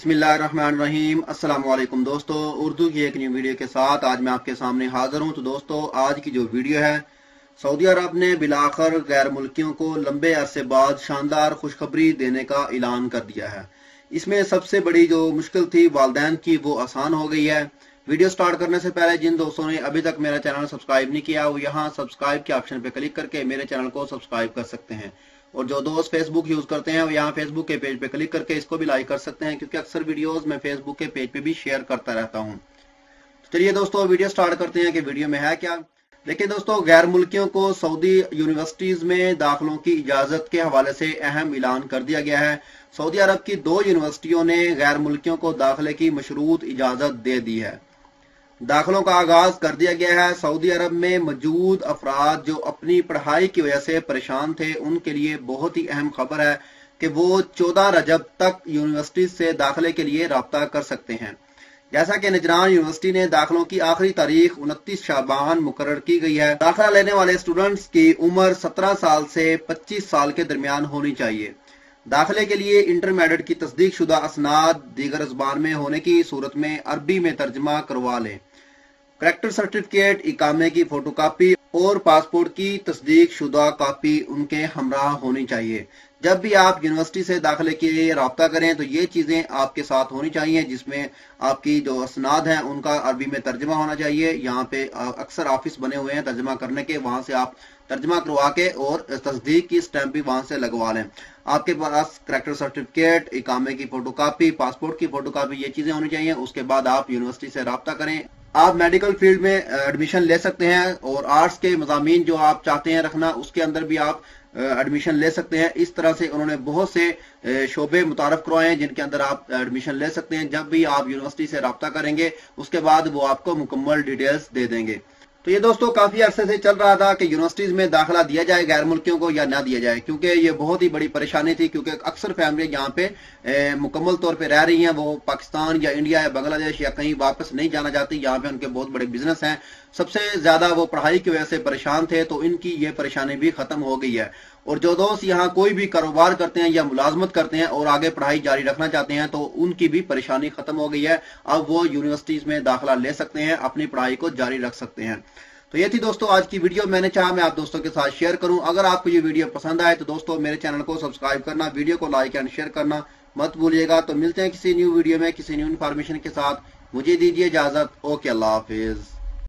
बिस्मिल्लाहिर्रहमानिर्रहीम। अस्सलाम वालेकुम दोस्तों, उर्दू की एक न्यू वीडियो के साथ आज मैं आपके सामने हाजिर हूं। तो दोस्तों, आज की जो वीडियो है, सऊदी अरब ने बिलाखर गैर मुल्कियों को लंबे अरसे बाद शानदार खुशखबरी देने का ऐलान कर दिया है। इसमें सबसे बड़ी जो मुश्किल थी वालिदैन की, वो आसान हो गई है। वीडियो स्टार्ट करने से पहले जिन दोस्तों ने अभी तक मेरा चैनल सब्सक्राइब नहीं किया, वो यहाँ सब्सक्राइब के ऑप्शन पे क्लिक करके मेरे चैनल को सब्सक्राइब कर सकते हैं। और जो दोस्त फेसबुक यूज करते हैं वो यहाँ फेसबुक के पेज पे क्लिक करके इसको भी लाइक कर सकते हैं, क्योंकि अक्सर वीडियोस मैं फेसबुक के पेज पे भी शेयर करता रहता हूँ। तो चलिए दोस्तों, वीडियो स्टार्ट करते हैं कि वीडियो में है क्या। देखिए दोस्तों, गैर मुल्कियों को सऊदी यूनिवर्सिटीज में दाखिलों की इजाजत के हवाले से अहम ऐलान कर दिया गया है। सऊदी अरब की 2 यूनिवर्सिटियों ने गैर मुल्कियों को दाखिले की मशरूत इजाजत दे दी है। दाखिलों का आगाज कर दिया गया है। सऊदी अरब में मौजूद अफराद जो अपनी पढ़ाई की वजह से परेशान थे, उनके लिए बहुत ही अहम खबर है कि वो 14 रजब तक यूनिवर्सिटी से दाखिले के लिए राब्ता कर सकते हैं। जैसा कि नजरान यूनिवर्सिटी ने दाखिलों की आखिरी तारीख 29 शाबान मुकर्रर की गई है। दाखिला लेने वाले स्टूडेंट्स की उम्र 17 साल से 25 साल के दरमियान होनी चाहिए। दाखिले के लिए इंटरमीडिएट की तस्दीक शुदा असनाद दीगर ज़बान में होने की सूरत में अरबी में तर्जमा करवा लें। करेक्टर सर्टिफिकेट, इकामे की फोटोकॉपी और पासपोर्ट की तस्दीक शुदा कॉपी उनके हमराह होनी चाहिए। जब भी आप यूनिवर्सिटी से दाखिले के लिए राब्ता करें तो ये चीज़ें आपके साथ होनी चाहिए, जिसमें आपकी जो असनाद हैं उनका अरबी में तर्जमा होना चाहिए। यहाँ पे अक्सर ऑफिस बने हुए हैं तर्जमा करने के, वहाँ से आप तर्जमा करवा के और तस्दीक की स्टैंप भी वहाँ से लगवा लें। आपके पास करेक्टर सर्टिफिकेट, इकामे की फोटोकॉपी, पासपोर्ट की फोटोकॉपी, ये चीज़ें होनी चाहिए। उसके बाद आप यूनिवर्सिटी से राब्ता करें। आप मेडिकल फील्ड में एडमिशन ले सकते हैं और आर्ट्स के मज़ामीन जो आप चाहते हैं रखना, उसके अंदर भी आप एडमिशन ले सकते हैं। इस तरह से उन्होंने बहुत से शोबे मुतारफ करवाए हैं जिनके अंदर आप एडमिशन ले सकते हैं। जब भी आप यूनिवर्सिटी से राब्ता करेंगे उसके बाद वो आपको मुकम्मल डिटेल्स दे देंगे। तो ये दोस्तों काफी अरसे से चल रहा था कि यूनिवर्सिटीज में दाखिला दिया जाए गैर मुल्कियों को या ना दिया जाए, क्योंकि ये बहुत ही बड़ी परेशानी थी। क्योंकि अक्सर फैमिली यहाँ पे मुकम्मल तौर पे रह रही हैं, वो पाकिस्तान या इंडिया या बांग्लादेश या कहीं वापस नहीं जाना चाहती। यहाँ पे उनके बहुत बड़े बिजनेस हैं, सबसे ज्यादा वो पढ़ाई की वजह से परेशान थे, तो इनकी ये परेशानी भी खत्म हो गई है। और जो दोस्त यहाँ कोई भी कारोबार करते हैं या मुलाजमत करते हैं और आगे पढ़ाई जारी रखना चाहते हैं, तो उनकी भी परेशानी खत्म हो गई है। अब वो यूनिवर्सिटीज में दाखिला ले सकते हैं, अपनी पढ़ाई को जारी रख सकते हैं। तो ये थी दोस्तों आज की वीडियो, मैंने चाहा मैं आप दोस्तों के साथ शेयर करूं। अगर आपको ये वीडियो पसंद आए तो दोस्तों मेरे चैनल को सब्सक्राइब करना, वीडियो को लाइक एंड शेयर करना मत भूलिएगा। तो मिलते हैं किसी न्यू वीडियो में किसी न्यू इन्फॉर्मेशन के साथ। मुझे दीजिए इजाजत। ओके, अल्लाह हाफिज।